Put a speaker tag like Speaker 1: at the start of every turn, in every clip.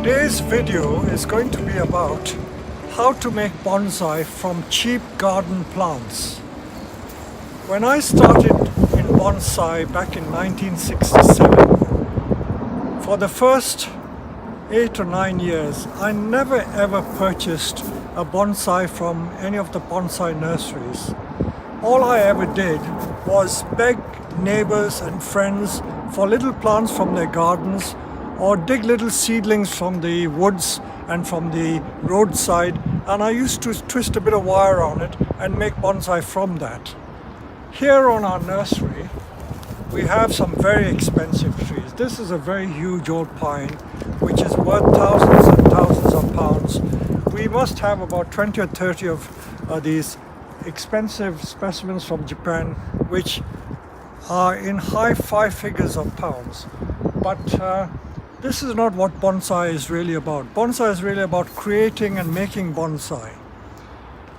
Speaker 1: Today's video is going to be about how to make bonsai from cheap garden plants. When I started in bonsai back in 1967, for the first 8 or 9 years, I never ever purchased a bonsai from any of the bonsai nurseries. All I ever did was beg neighbors and friends for little plants from their gardens, or dig little seedlings from the woods and from the roadside, and I used to twist a bit of wire on it and make bonsai from that. Here on our nursery, we have some very expensive trees. This is a very huge old pine which is worth thousands and thousands of pounds. We must have about 20 or 30 of these expensive specimens from Japan which are in high 5 figures of pounds. But this is not what bonsai is really about. Bonsai is really about creating and making bonsai.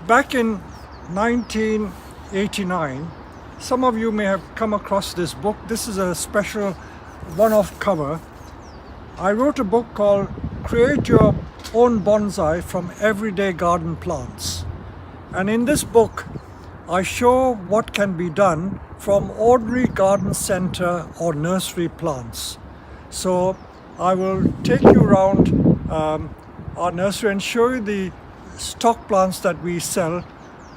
Speaker 1: Back in 1989, some of you may have come across this book. This is a special one-off cover. I wrote a book called Create Your Own Bonsai from Everyday Garden Plants. And in this book, I show what can be done from ordinary garden center or nursery plants. So I will take you around our nursery and show you the stock plants that we sell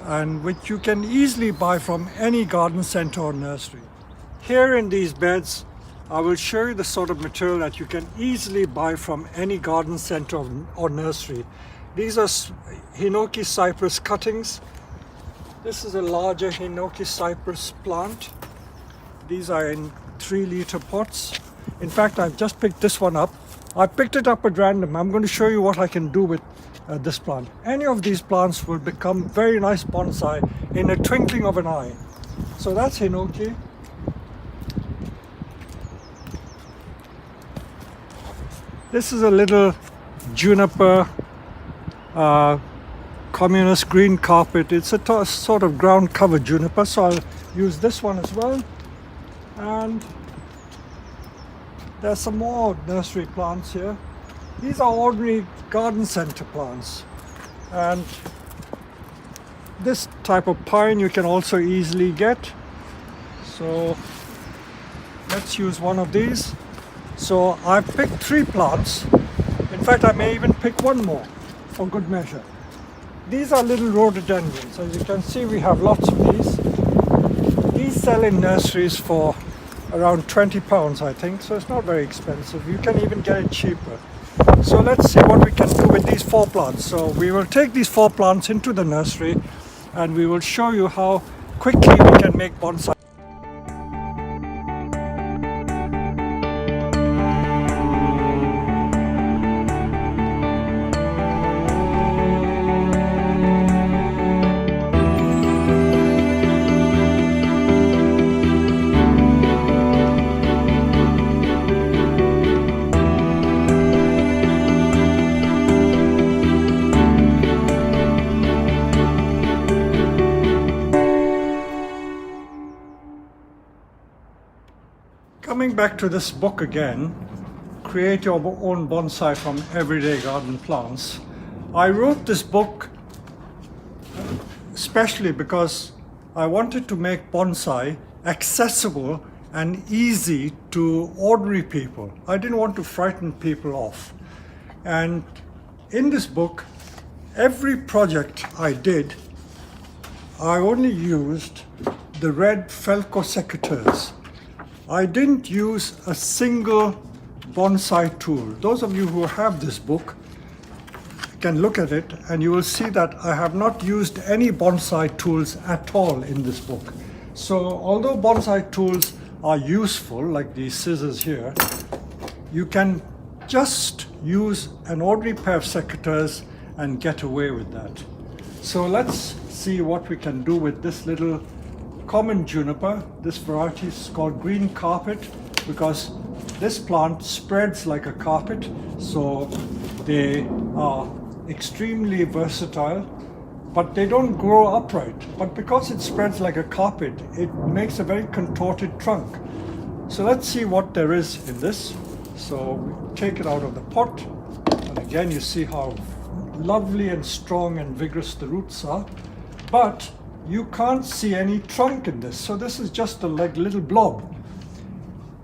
Speaker 1: and which you can easily buy from any garden center or nursery. Here in these beds, I will show you the sort of material that you can easily buy from any garden center or nursery. These are Hinoki cypress cuttings. This is a larger Hinoki cypress plant. These are in 3-liter pots. In fact, I've just picked this one up. I picked it up at random. I'm going to show you what I can do with this plant. Any of these plants will become very nice bonsai in a twinkling of an eye. So that's Hinoki. This is a little juniper communist green carpet. It's a sort of ground cover juniper, so I'll use this one as well. And there's some more nursery plants here. These are ordinary garden center plants. And this type of pine you can also easily get. So let's use one of these. So I've picked 3 plants. In fact, I may even pick one more for good measure. These are little rhododendrons. As you can see, we have lots of these. These sell in nurseries for around 20 pounds, I think, so it's not very expensive. You can even get it cheaper. So let's see what we can do with these 4 plants. So we will take these 4 plants into the nursery and we will show you how quickly we can make bonsai. Coming back to this book again, Create Your Own Bonsai from Everyday Garden Plants. I wrote this book especially because I wanted to make bonsai accessible and easy to ordinary people. I didn't want to frighten people off. And in this book, every project I did, I only used the red Felco secateurs. I didn't use a single bonsai tool. Those of you who have this book can look at it and you will see that I have not used any bonsai tools at all in this book. So although bonsai tools are useful, like these scissors here, you can just use an ordinary pair of secateurs and get away with that. So let's see what we can do with this little common juniper. This variety is called green carpet because this plant spreads like a carpet, so they are extremely versatile, but they don't grow upright. But because it spreads like a carpet, it makes a very contorted trunk. So let's see what there is in this. So we take it out of the pot. Again, you see how lovely and strong and vigorous the roots are, but you can't see any trunk in this. So this is just a little blob.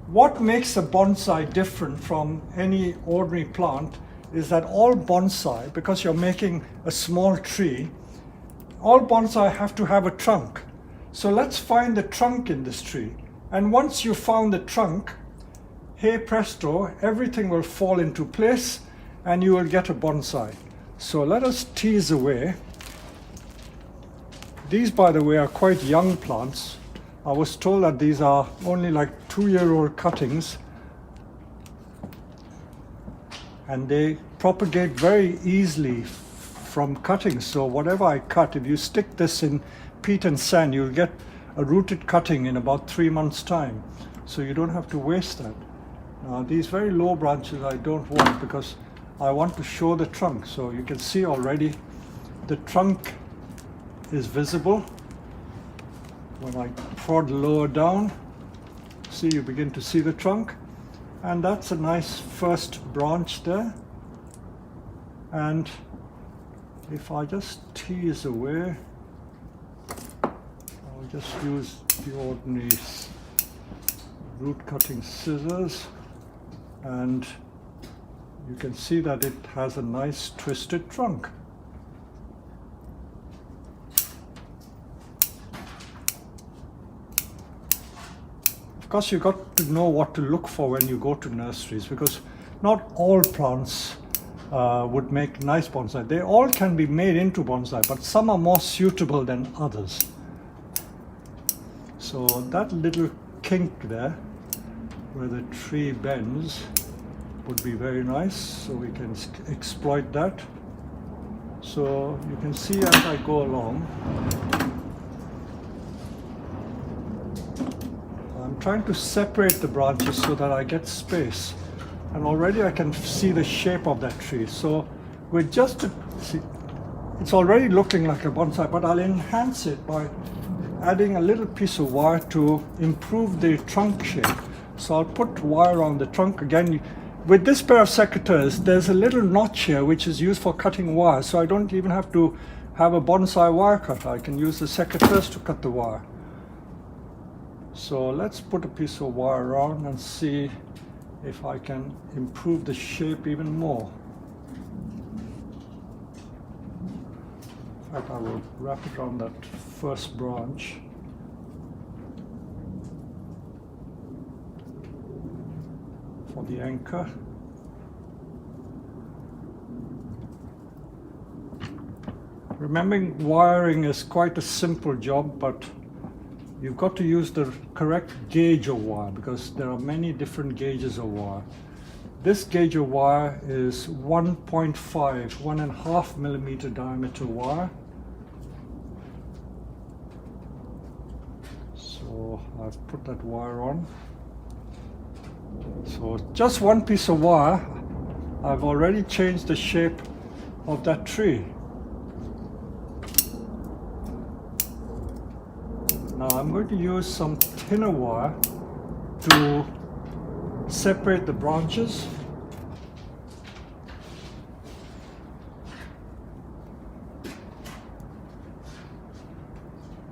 Speaker 1: What makes a bonsai different from any ordinary plant is that all bonsai, because you're making a small tree, all bonsai have to have a trunk. So let's find the trunk in this tree. And once you found the trunk, hey presto, everything will fall into place and you will get a bonsai. So let us tease away. These, by the way, are quite young plants. I was told that these are only like 2-year-old cuttings, and they propagate very easily from cutting. So whatever I cut, if you stick this in peat and sand, you'll get a rooted cutting in about 3 months' time. So you don't have to waste that. Now these very low branches I don't want, because I want to show the trunk. So you can see already the trunk is visible. When I prod lower down, see, you begin to see the trunk, and that's a nice first branch there. And if I just tease away, I'll just use the ordinary root cutting scissors, and you can see that it has a nice twisted trunk. Of course, you've got to know what to look for when you go to nurseries, because not all plants would make nice bonsai. They all can be made into bonsai, but some are more suitable than others. So that little kink there, where the tree bends, would be very nice, so we can exploit that. So you can see as I go along, I'm trying to separate the branches so that I get space, and already I can see the shape of that tree. So with just see, it's already looking like a bonsai, but I'll enhance it by adding a little piece of wire to improve the trunk shape. So I'll put wire on the trunk again. With this pair of secateurs, there's a little notch here which is used for cutting wire, so I don't even have to have a bonsai wire cutter. I can use the secateurs to cut the wire. So let's put a piece of wire around and see if I can improve the shape even more. In fact, I will wrap it around that first branch. For the anchor. Remembering wiring is quite a simple job, but you've got to use the correct gauge of wire, because there are many different gauges of wire. This gauge of wire is 1.5 millimeter diameter wire. So I've put that wire on. So just one piece of wire, I've already changed the shape of that tree. Now I'm going to use some thinner wire to separate the branches.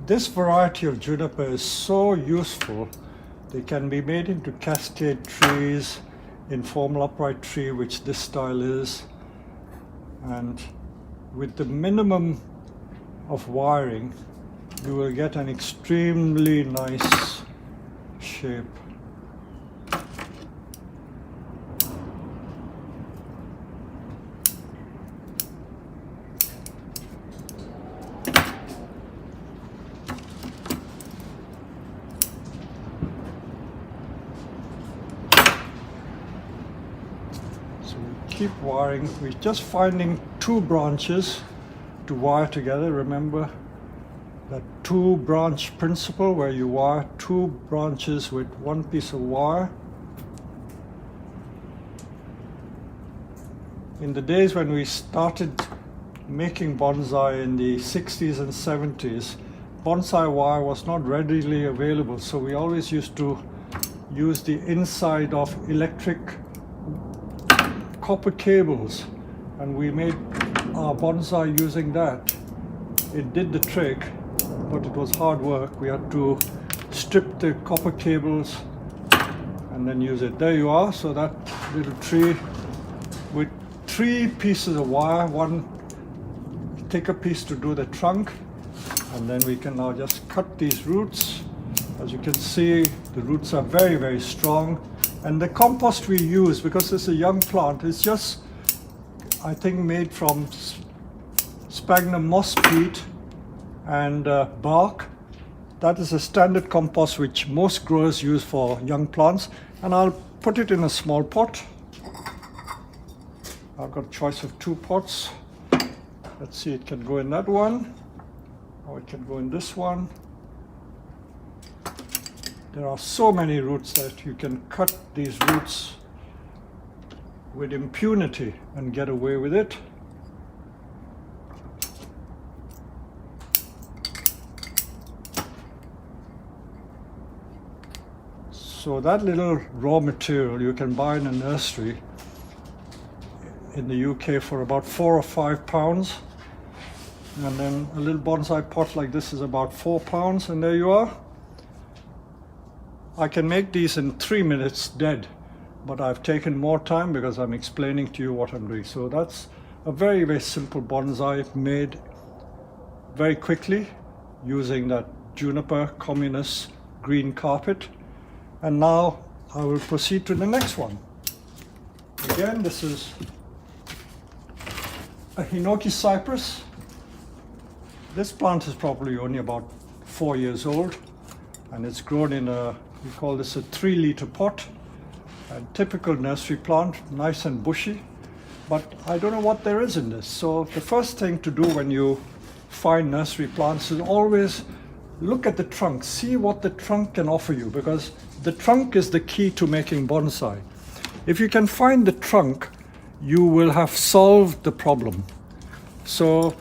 Speaker 1: This variety of juniper is so useful. They can be made into cascade trees, informal upright tree, which this style is. And with the minimum of wiring, you will get an extremely nice shape. Keep wiring. We're just finding 2 branches to wire together. Remember that 2 branch principle, where you wire 2 branches with 1 piece of wire. In the days when we started making bonsai in the 60s and 70s, bonsai wire was not readily available, so we always used to use the inside of electric copper cables and we made our bonsai using that. It did the trick, but it was hard work. We had to strip the copper cables and then use it. There you are. So that little tree with 3 pieces of wire, one thicker piece to do the trunk, and then we can now just cut these roots. As you can see, the roots are very, very strong, and the compost we use, because it's a young plant, is just, I think, made from sphagnum moss peat and bark. That is a standard compost which most growers use for young plants, and I'll put it in a small pot. I've got a choice of 2 pots. Let's see, it can go in that one, or it can go in this one. There are so many roots that you can cut these roots with impunity and get away with it. So that little raw material you can buy in a nursery in the UK for about £4 or £5, and then a little bonsai pot like this is about £4, and there you are. I can make these in 3 minutes dead, but I've taken more time because I'm explaining to you what I'm doing. So that's a very, very simple bonsai made very quickly using that juniper communist green carpet. And now I will proceed to the next one. Again, this is a hinoki cypress. This plant is probably only about 4 years old, and it's grown in a, we call this a 3-liter pot. A typical nursery plant, nice and bushy, but I don't know what there is in this. So the first thing to do when you find nursery plants is always look at the trunk, see what the trunk can offer you, because the trunk is the key to making bonsai. If you can find the trunk, you will have solved the problem. So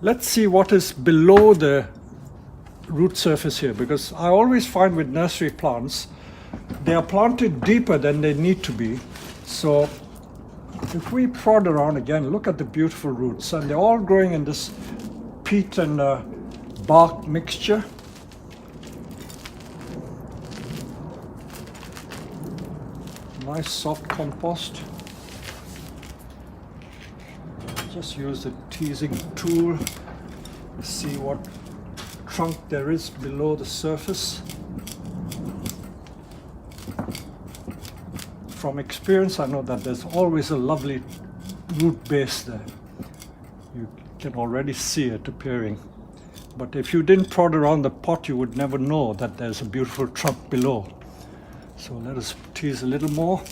Speaker 1: let's see what is below the root surface here, because I always find with nursery plants, they are planted deeper than they need to be. So if we prod around again, look at the beautiful roots, and they're all growing in this peat and bark mixture. Nice soft compost. Just use the teasing tool to see what trunk there is below the surface. From experience, I know that there's always a lovely root base there. You can already see it appearing. But if you didn't prod around the pot, you would never know that there's a beautiful trunk below. So let us tease a little more.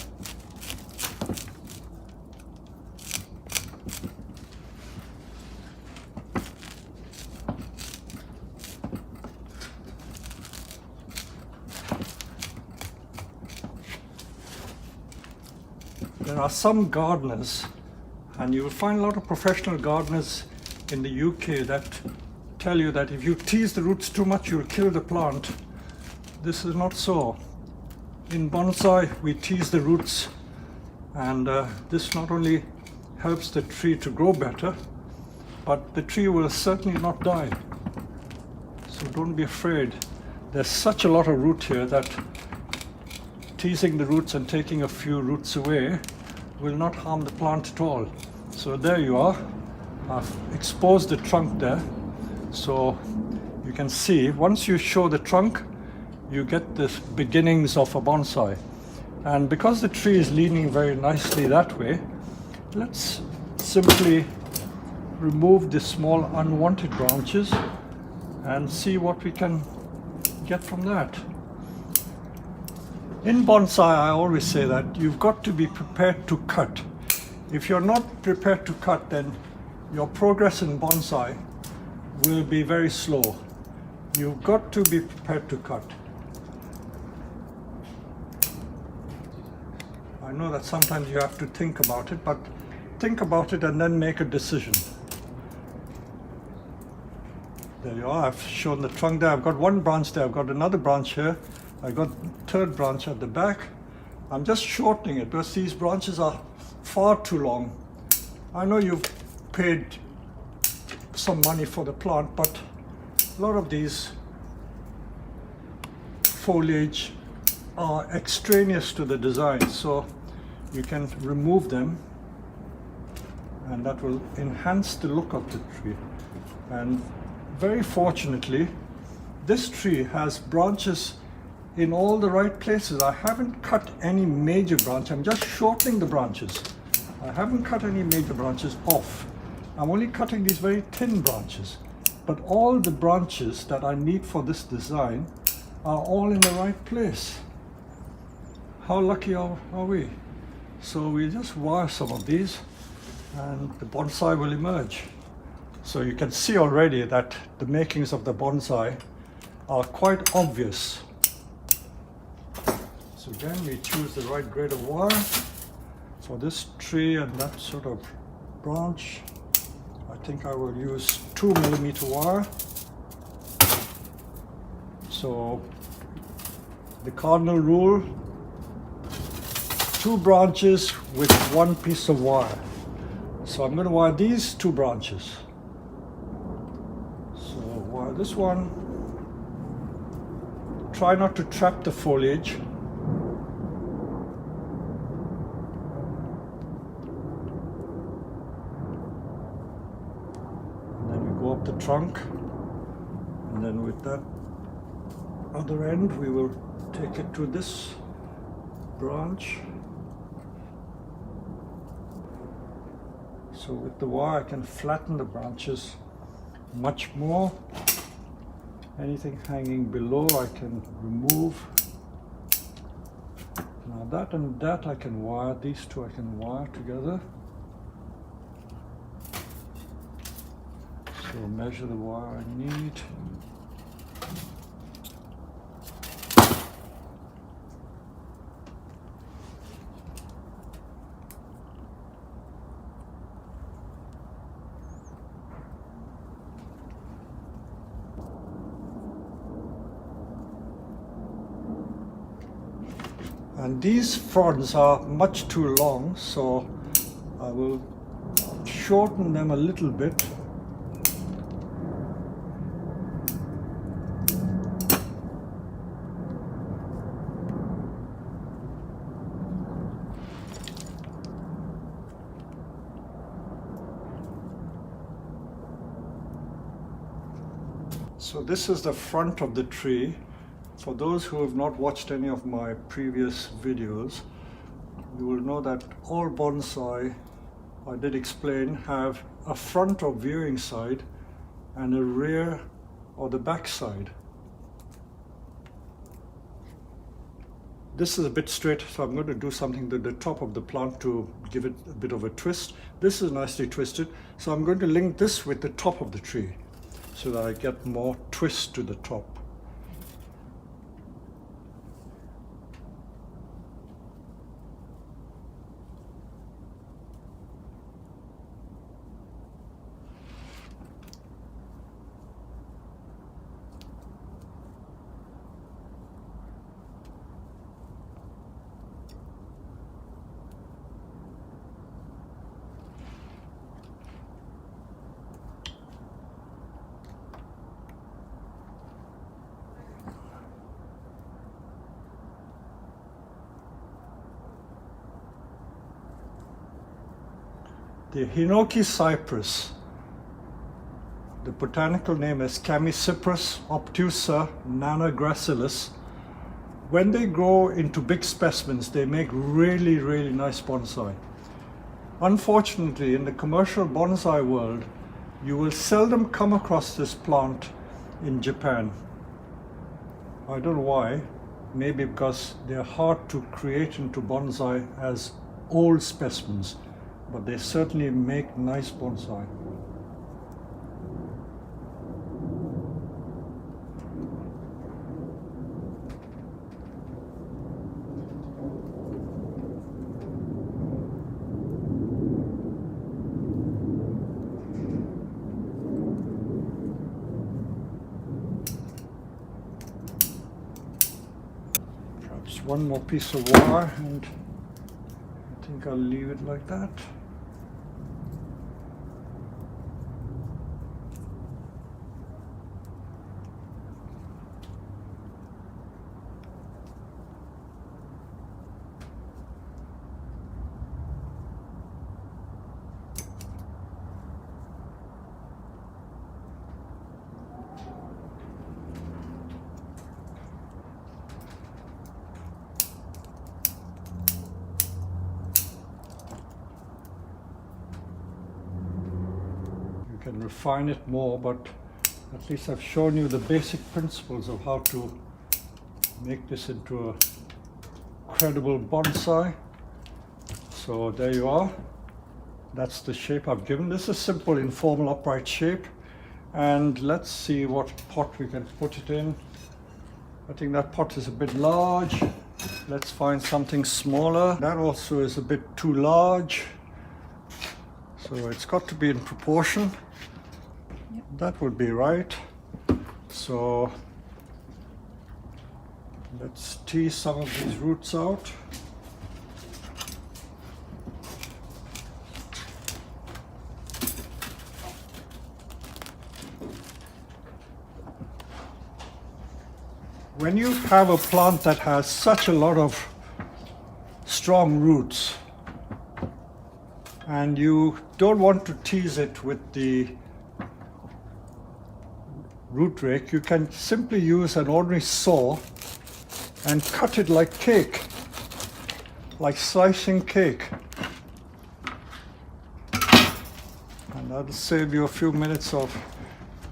Speaker 1: There are some gardeners, and you will find a lot of professional gardeners in the UK that tell you that if you tease the roots too much, you'll kill the plant. This is not so. In bonsai, we tease the roots, and this not only helps the tree to grow better, but the tree will certainly not die. So don't be afraid. There's such a lot of root here that teasing the roots and taking a few roots away will not harm the plant at all. So there you are. I've exposed the trunk there. So you can see, once you show the trunk, you get the beginnings of a bonsai. And because the tree is leaning very nicely that way, let's simply remove the small unwanted branches and see what we can get from that. In bonsai, I always say that you've got to be prepared to cut. If you're not prepared to cut, then your progress in bonsai will be very slow. You've got to be prepared to cut. I know that sometimes you have to think about it, but think about it and then make a decision. There you are. I've shown the trunk there. I've got one branch there. I've got another branch here. I've got third branch at the back. I'm just shortening it because these branches are far too long. I know you've paid some money for the plant, but a lot of these foliage are extraneous to the design, so you can remove them and that will enhance the look of the tree. And very fortunately, this tree has branches in all the right places. I haven't cut any major branch, I'm just shortening the branches. I haven't cut any major branches off. I'm only cutting these very thin branches. But all the branches that I need for this design are all in the right place. How lucky are we? So we'll just wire some of these and the bonsai will emerge. So you can see already that the makings of the bonsai are quite obvious. So again, we choose the right grade of wire for this tree and that sort of branch. I think I will use 2mm wire. So the cardinal rule, 2 branches with 1 piece of wire. So I'm going to wire these 2 branches. So wire this one. Try not to trap the foliage. And then we go up the trunk. And then with that other end, we will take it to this branch. So with the wire I can flatten the branches much more. Anything hanging below I can remove. Now that and that I can wire, these 2 I can wire together. So measure the wire I need. And these fronds are much too long, so I will shorten them a little bit. So this is the front of the tree. For those who have not watched any of my previous videos, you will know that all bonsai, I did explain, have a front or viewing side and a rear or the back side. This is a bit straight, so I'm going to do something to the top of the plant to give it a bit of a twist. This is nicely twisted, so I'm going to link this with the top of the tree so that I get more twist to the top. The Hinoki cypress, the botanical name is Chamaecyparis obtusa nanagracilis. When they grow into big specimens, they make really, really nice bonsai. Unfortunately, in the commercial bonsai world, you will seldom come across this plant in Japan. I don't know why. Maybe because they're hard to create into bonsai as old specimens. But they certainly make nice bonsai. Perhaps one more piece of wire, and I think I'll leave it like that. can refine it more, but at least I've shown you the basic principles of how to make this into a credible bonsai. So there you are. That's the shape I've given. This is a simple informal upright shape. And let's see what pot we can put it in. I think that pot is a bit large. Let's find something smaller. That also is a bit too large. So it's got to be in proportion. Yep. That would be right. So let's tease some of these roots out. When you have a plant that has such a lot of strong roots and you don't want to tease it with the root rake, you can simply use an ordinary saw and cut it like cake, like slicing cake. And that'll save you a few minutes of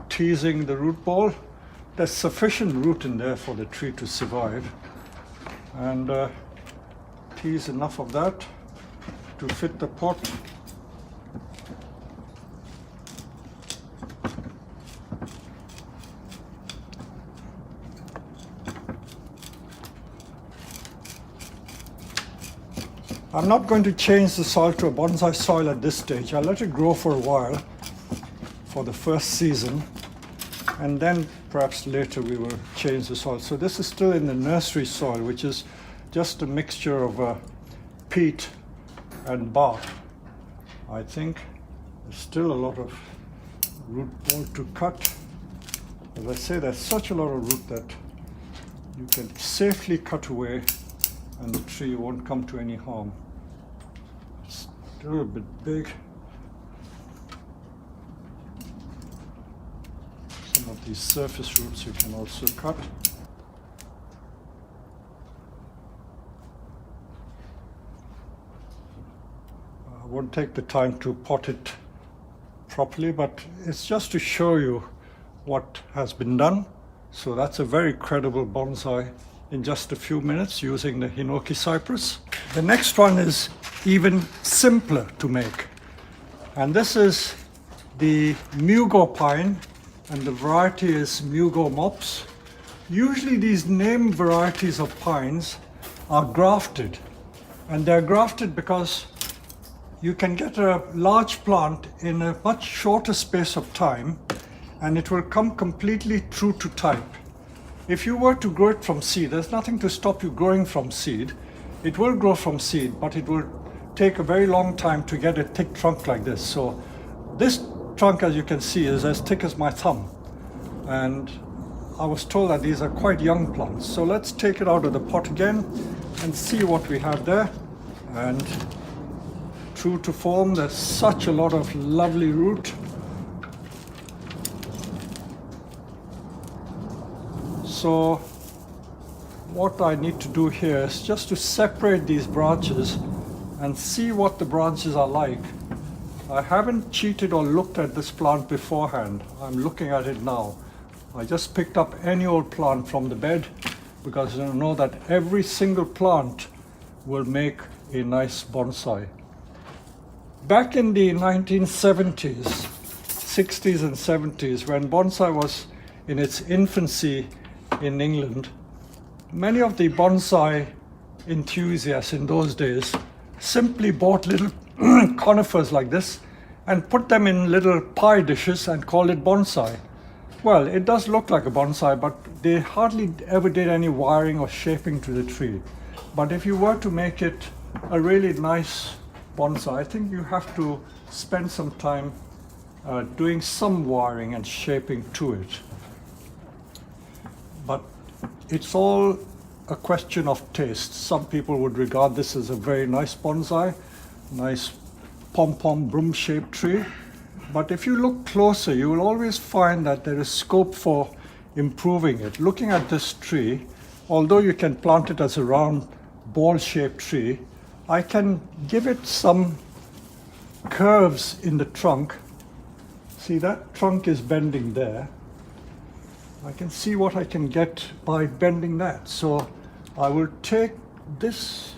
Speaker 1: teasing the root ball. There's sufficient root in there for the tree to survive, and tease enough of that to fit the pot. I'm not going to change the soil to a bonsai soil at this stage. I'll let it grow for a while for the first season, and then perhaps later we will change the soil. So this is still in the nursery soil, which is just a mixture of peat and bark. I think there's still a lot of root ball to cut. As I say, there's such a lot of root that you can safely cut away and the tree won't come to any harm. It's still a bit big. Some of these surface roots you can also cut. I won't take the time to pot it properly, but it's just to show you what has been done. So that's a very credible bonsai in just a few minutes using the Hinoki cypress. The next one is even simpler to make, and this is the Mugo pine, and the variety is Mugo mops. Usually these named varieties of pines are grafted, and they're grafted because you can get a large plant in a much shorter space of time and it will come completely true to type. If you were to grow it from seed, there's nothing to stop you growing from seed. It will grow from seed, but it will take a very long time to get a thick trunk like this. So this trunk, as you can see, is as thick as my thumb. And I was told that these are quite young plants. So let's take it out of the pot again and see what we have there. And true to form, there's such a lot of lovely root. So what I need to do here is just to separate these branches and see what the branches are like. I haven't cheated or looked at this plant beforehand. I'm looking at it now. I just picked up any old plant from the bed because I know that every single plant will make a nice bonsai. Back in the 1970s, 60s and 70s, when bonsai was in its infancy in England, many of the bonsai enthusiasts in those days simply bought little conifers like this and put them in little pie dishes and called it bonsai. Well, it does look like a bonsai, but they hardly ever did any wiring or shaping to the tree. But if you were to make it a really nice bonsai, I think you have to spend some time doing some wiring and shaping to it. But it's all a question of taste. Some people would regard this as a very nice bonsai, nice pom-pom broom-shaped tree. But if you look closer, you will always find that there is scope for improving it. Looking at this tree, although you can plant it as a round ball-shaped tree, I can give it some curves in the trunk See, that trunk is bending there. I can see what I can get by bending that. So I will take this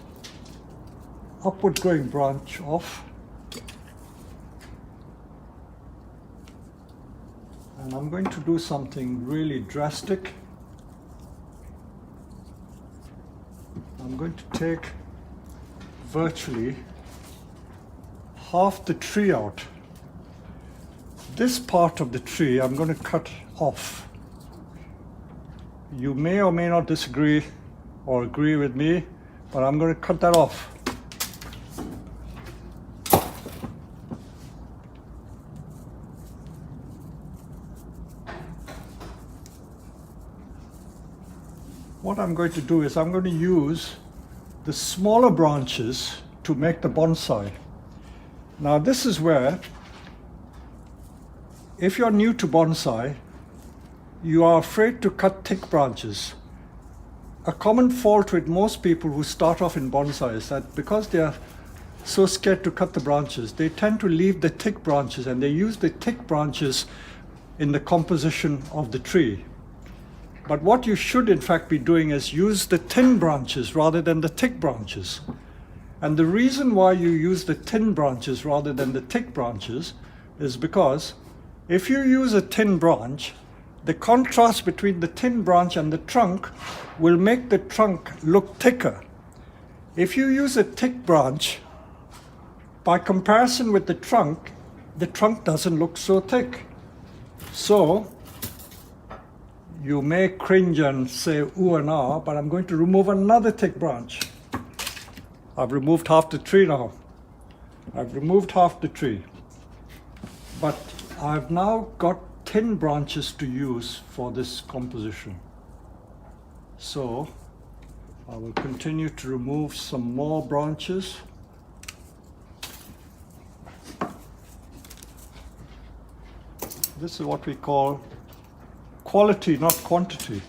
Speaker 1: upward going branch off, and I'm going to do something really drastic. I'm going to take virtually half the tree out. This part of the tree I'm going to cut off. You may or may not disagree or agree with me, but I'm going to cut that off. What I'm going to do is I'm going to use the smaller branches to make the bonsai. Now this is where, if you're new to bonsai, you are afraid to cut thick branches. A common fault with most people who start off in bonsai is that because they are so scared to cut the branches, they tend to leave the thick branches and they use the thick branches in the composition of the tree. But what you should in fact be doing is use the thin branches rather than the thick branches. And the reason why you use the thin branches rather than the thick branches is because if you use a thin branch, the contrast between the thin branch and the trunk will make the trunk look thicker. If you use a thick branch, by comparison with the trunk doesn't look so thick. So you may cringe and say ooh and ah, but I'm going to remove another thick branch. I've removed half the tree now. I've removed half the tree. But I've now got thin branches to use for this composition. So I will continue to remove some more branches. This is what we call quality, not quantity.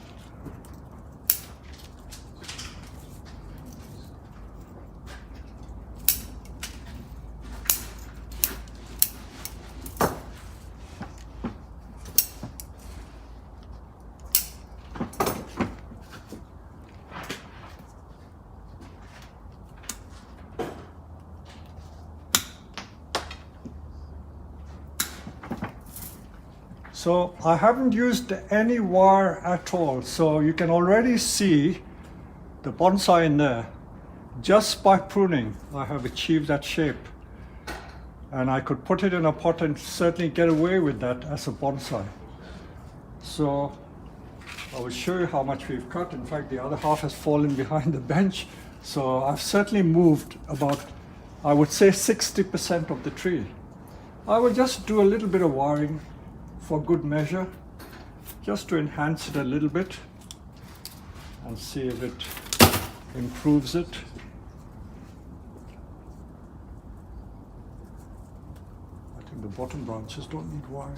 Speaker 1: So I haven't used any wire at all, so you can already see the bonsai in there. Just by pruning, I have achieved that shape. And I could put it in a pot and certainly get away with that as a bonsai. So I will show you how much we've cut. In fact, the other half has fallen behind the bench. So I've certainly moved about, I would say 60% of the tree. I will just do a little bit of wiring for good measure, just to enhance it a little bit and see if it improves it. I think the bottom branches don't need wiring.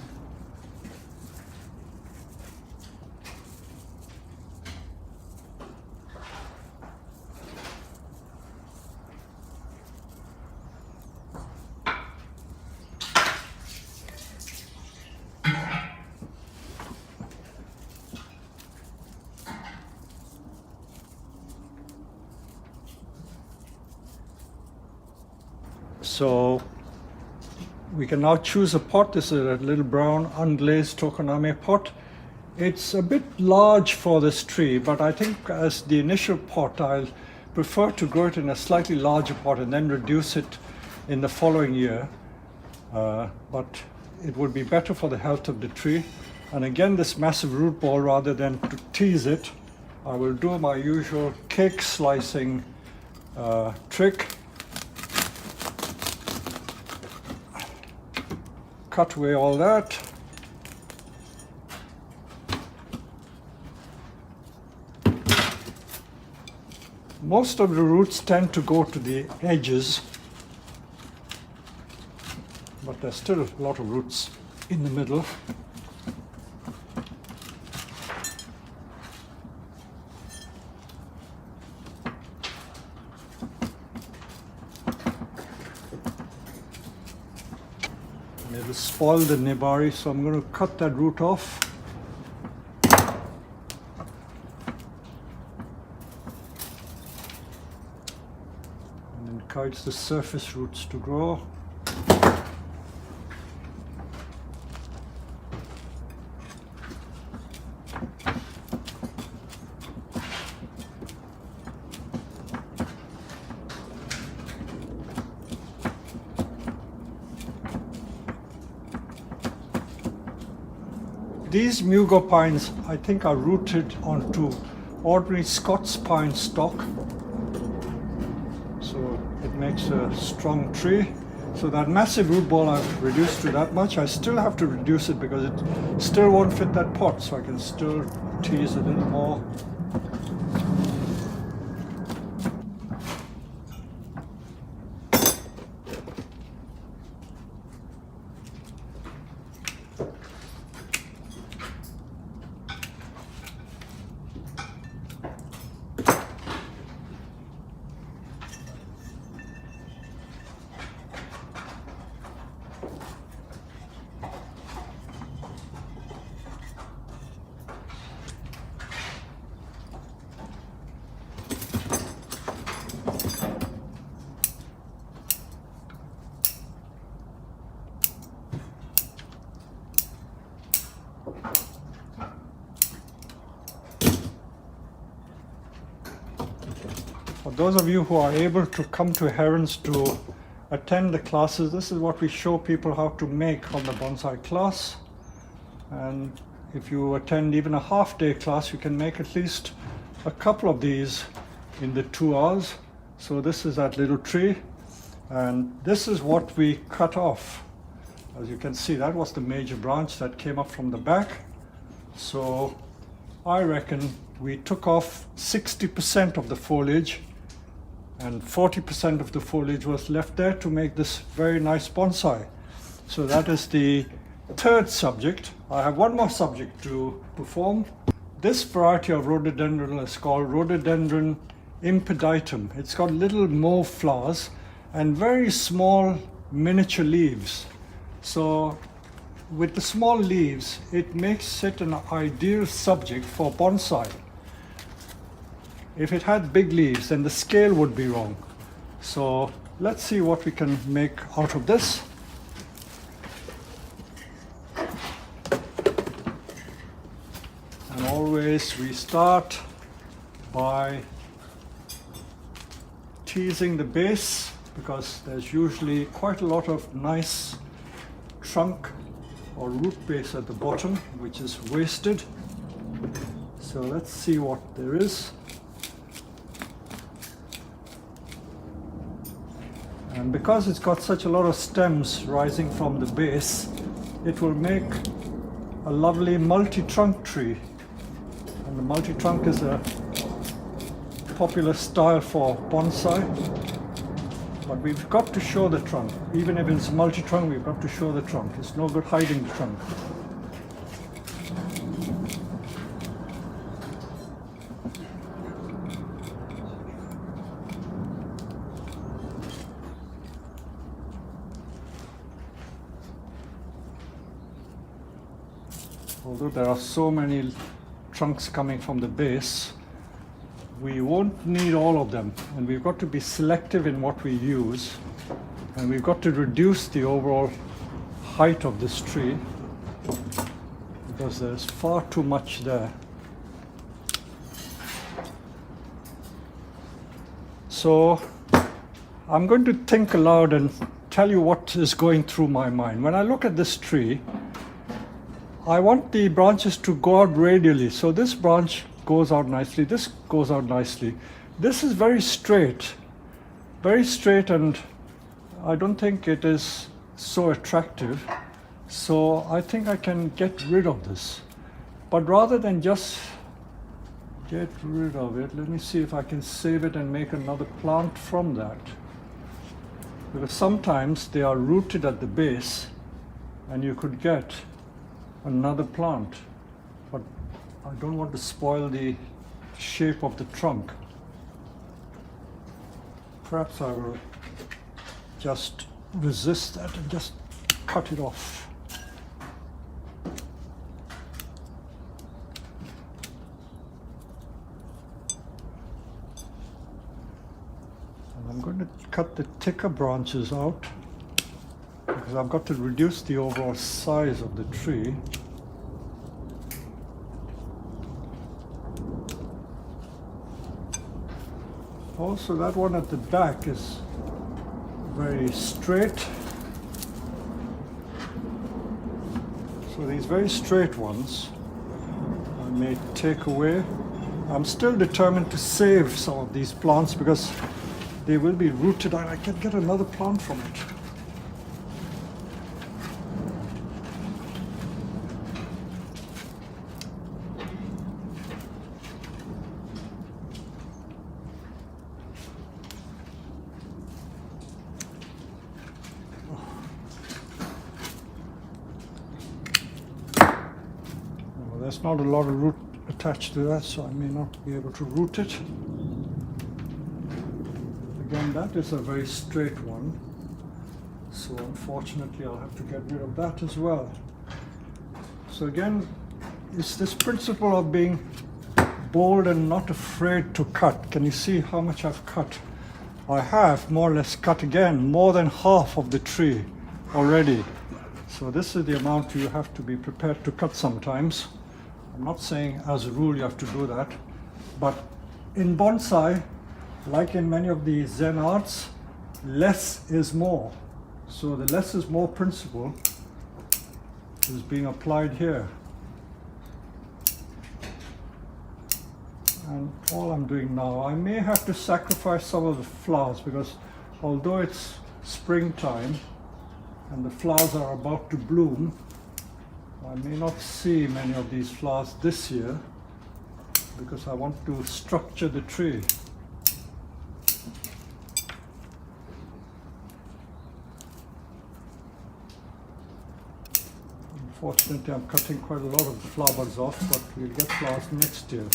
Speaker 1: So we can now choose a pot. This is a little brown unglazed tokoname pot. It's a bit large for this tree, but I think as the initial pot, I'll prefer to grow it in a slightly larger pot and then reduce it in the following year. But it would be better for the health of the tree. And again, this massive root ball, rather than to tease it, I will do my usual cake slicing trick. Cut away all that. Most of the roots tend to go to the edges, but there's still a lot of roots in the middle. It will spoil the nebari, so I'm going to cut that root off. And encourage the surface roots to grow. These Mugo pines, I think, are rooted onto ordinary Scots pine stock. So it makes a strong tree. So that massive root ball I've reduced to that much. I still have to reduce it because it still won't fit that pot. So I can still tease a little more. For those of you who are able to come to Herons to attend the classes, this is what we show people how to make on the bonsai class. And if you attend even a half-day class, you can make at least a couple of these in the 2 hours. So this is that little tree, and this is what we cut off. As you can see, that was the major branch that came up from the back. So I reckon we took off 60% of the foliage, and 40% of the foliage was left there to make this very nice bonsai. So that is the third subject. I have one more subject to perform. This variety of rhododendron is called Rhododendron impeditum. It's got little mauve flowers and very small miniature leaves. So with the small leaves, it makes it an ideal subject for bonsai. If it had big leaves, then the scale would be wrong. So let's see what we can make out of this. And always we start by teasing the base, because there's usually quite a lot of nice trunk or root base at the bottom, which is wasted. So let's see what there is. And because it's got such a lot of stems rising from the base, it will make a lovely multi-trunk tree. And the multi-trunk is a popular style for bonsai. But we've got to show the trunk. Even if it's multi-trunk, we've got to show the trunk. It's no good hiding the trunk. Although there are so many trunks coming from the base, we won't need all of them, and we've got to be selective in what we use, and we've got to reduce the overall height of this tree because there's far too much there. So I'm going to think aloud and tell you what is going through my mind. When I look at this tree, I want the branches to go out radially. So this branch goes out nicely, this goes out nicely. This is very straight, and I don't think it is so attractive. So I think I can get rid of this. But rather than just get rid of it, let me see if I can save it and make another plant from that. Because sometimes they are rooted at the base and you could get another plant, but I don't want to spoil the shape of the trunk. Perhaps I will just resist that and just cut it off. And I'm going to cut the thicker branches out because I've got to reduce the overall size of the tree. Also, that one at the back is very straight. So these very straight ones I may take away. I'm still determined to save some of these plants because they will be rooted and I can get another plant from it. There's not a lot of root attached to that, so I may not be able to root it. Again, that is a very straight one, so unfortunately I'll have to get rid of that as well. So again, it's this principle of being bold and not afraid to cut. Can you see how much I've cut? I have more or less cut again more than half of the tree already. So this is the amount you have to be prepared to cut sometimes. I'm not saying as a rule you have to do that, but in bonsai, like in many of the Zen arts, less is more. So the less is more principle is being applied here. And all I'm doing now, I may have to sacrifice some of the flowers because although it's springtime and the flowers are about to bloom, I may not see many of these flowers this year because I want to structure the tree. Unfortunately, I'm cutting quite a lot of the flowers off, but we'll get flowers next year.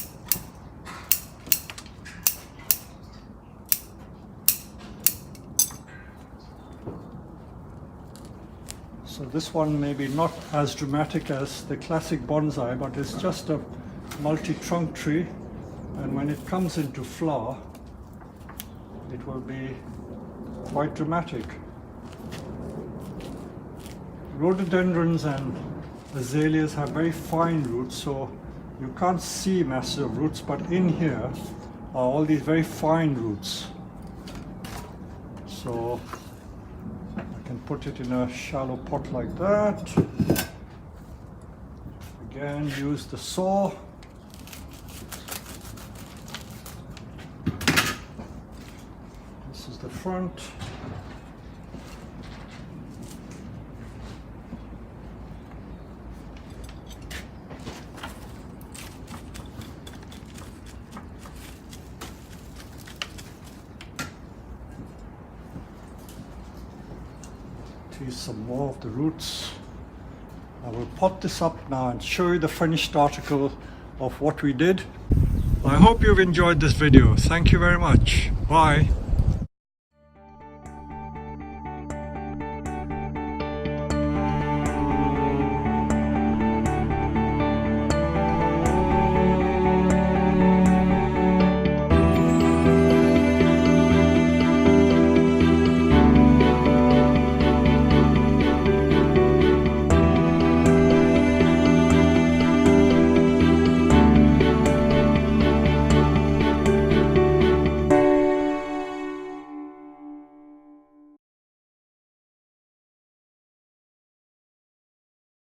Speaker 1: So this one may be not as dramatic as the classic bonsai, but it's just a multi-trunk tree, and when it comes into flower, it will be quite dramatic. Rhododendrons and azaleas have very fine roots, so you can't see massive roots, but in here are all these very fine roots. So can put it in a shallow pot like that. Again, use the saw. This is the front. Some more of the roots. I will pot this up now and show you the finished article of what we did. I hope you've enjoyed this video. Thank you very much. Bye.